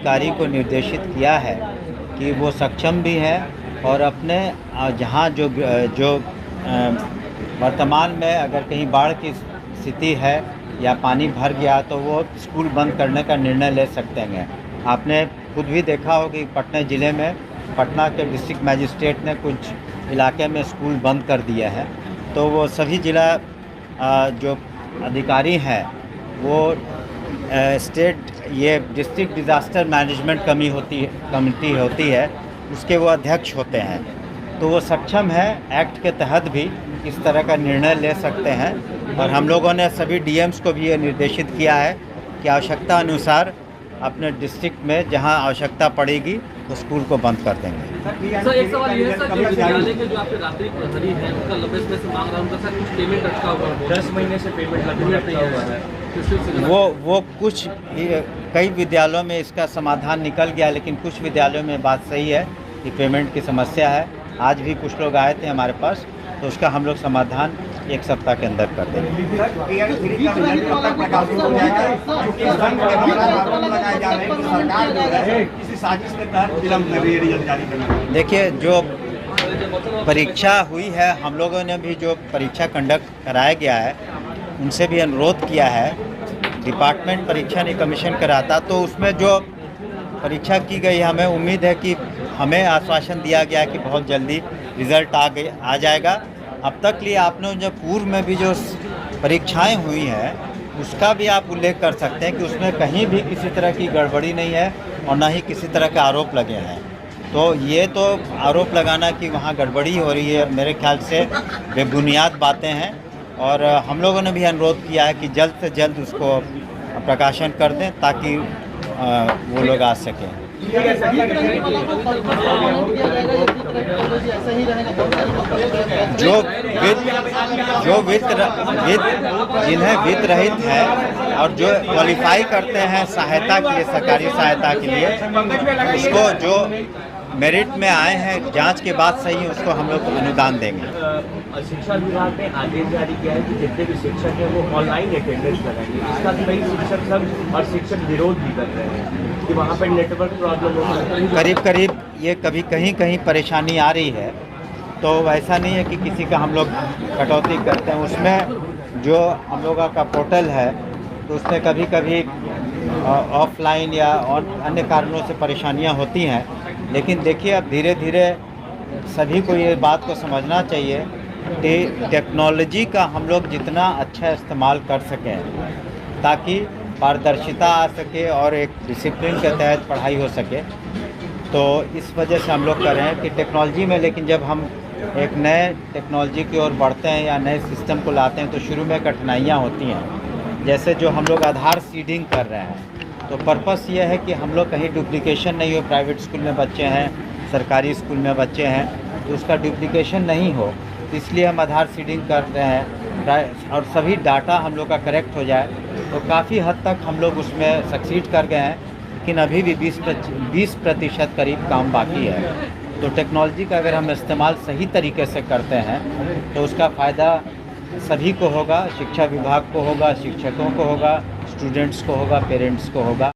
अधिकारी को निर्देशित किया है कि वो सक्षम भी है और अपने जहाँ जो वर्तमान में अगर कहीं बाढ़ की स्थिति है या पानी भर गया तो वो स्कूल बंद करने का निर्णय ले सकते हैं। आपने खुद भी देखा हो कि पटना ज़िले में पटना के डिस्ट्रिक्ट मजिस्ट्रेट ने कुछ इलाके में स्कूल बंद कर दिया है। तो वो सभी ज़िला जो अधिकारी हैं वो स्टेट ये डिस्ट्रिक्ट डिज़ास्टर मैनेजमेंट कमेटी होती है, उसके वो अध्यक्ष होते हैं। तो वो सक्षम है एक्ट के तहत भी इस तरह का निर्णय ले सकते हैं। और हम लोगों ने सभी डीएम्स को भी ये निर्देशित किया है कि आवश्यकता अनुसार अपने डिस्ट्रिक्ट में जहां आवश्यकता पड़ेगी तो स्कूल को बंद कर देंगे। सर एक सवाल ये है सर, विद्यालय के जो आपके रात्रि प्रहरी हैं उनका लंबे समय से मांग रहा है, उनका सर कुछ पेमेंट अटका हुआ है, 10 महीने से पेमेंट नहीं हुआ है। वो कुछ कई विद्यालयों में इसका समाधान निकल गया, लेकिन कुछ विद्यालयों में बात सही है कि पेमेंट की समस्या है। आज भी कुछ लोग आए थे हमारे पास, तो उसका हम लोग समाधान 1 सप्ताह के अंदर कर देंगे। देखिए, जो परीक्षा हुई है, हम लोगों ने भी जो परीक्षा कंडक्ट कराया गया है उनसे भी अनुरोध किया है। डिपार्टमेंट परीक्षा नहीं कमीशन कराता, तो उसमें जो परीक्षा की गई, हमें उम्मीद है कि हमें आश्वासन दिया गया कि बहुत जल्दी रिज़ल्ट आ जाएगा। अब तक लिए आपने जो पूर्व में भी जो परीक्षाएं हुई हैं उसका भी आप उल्लेख कर सकते हैं कि उसमें कहीं भी किसी तरह की गड़बड़ी नहीं है और ना ही किसी तरह के आरोप लगे हैं। तो ये तो आरोप लगाना कि वहाँ गड़बड़ी हो रही है, मेरे ख्याल से बेबुनियाद बातें हैं। और हम लोगों ने भी अनुरोध किया है कि जल्द से जल्द उसको प्रकाशन कर दें ताकि वो लोग आ सकें। जिन्हें वित्त रहित है और जो क्वालिफाई करते हैं सहायता के लिए, सरकारी सहायता के लिए, उसको जो मेरिट में आए हैं जांच के बाद सही उसको हम लोग अनुदान देंगे। शिक्षा विभाग ने आदेश जारी किया है कि जितने भी शिक्षक हैं वो ऑनलाइन अटेंडेंस लगाएंगे। इसका कई शिक्षक सब और शिक्षक विरोध भी कर रहे हैं कि वहाँ पर नेटवर्क प्रॉब्लम हो। करीब ये कभी कहीं परेशानी आ रही है, तो ऐसा नहीं है कि किसी का हम लोग कटौती करते हैं। उसमें जो हम लोगों का पोर्टल है तो उसमें कभी ऑफलाइन या और अन्य कारणों से परेशानियां होती हैं। लेकिन देखिए, अब धीरे धीरे सभी को ये बात को समझना चाहिए कि टेक्नोलॉजी का हम लोग जितना अच्छा इस्तेमाल कर सकें ताकि पारदर्शिता आ सके और एक डिसिप्लिन के तहत पढ़ाई हो सके। तो इस वजह से हम लोग कर रहे हैं कि टेक्नोलॉजी में, लेकिन जब हम एक नए टेक्नोलॉजी की ओर बढ़ते हैं या नए सिस्टम को लाते हैं तो शुरू में कठिनाइयाँ होती हैं। जैसे जो हम लोग आधार सीडिंग कर रहे हैं, तो पर्पस ये है कि हम लोग कहीं डुप्लीकेशन नहीं हो। प्राइवेट स्कूल में बच्चे हैं, सरकारी स्कूल में बच्चे हैं, तो उसका डुप्लीकेशन नहीं हो, इसलिए हम आधार सीडिंग कर रहे हैं और सभी डाटा हम लोग का करेक्ट हो जाए। तो काफ़ी हद तक हम लोग उसमें सक्सीड कर गए हैं, लेकिन अभी भी 20% करीब काम बाकी है। तो टेक्नोलॉजी का अगर हम इस्तेमाल सही तरीके से करते हैं तो उसका फ़ायदा सभी को होगा, शिक्षा विभाग को होगा, शिक्षकों को होगा, स्टूडेंट्स को होगा, पेरेंट्स को होगा।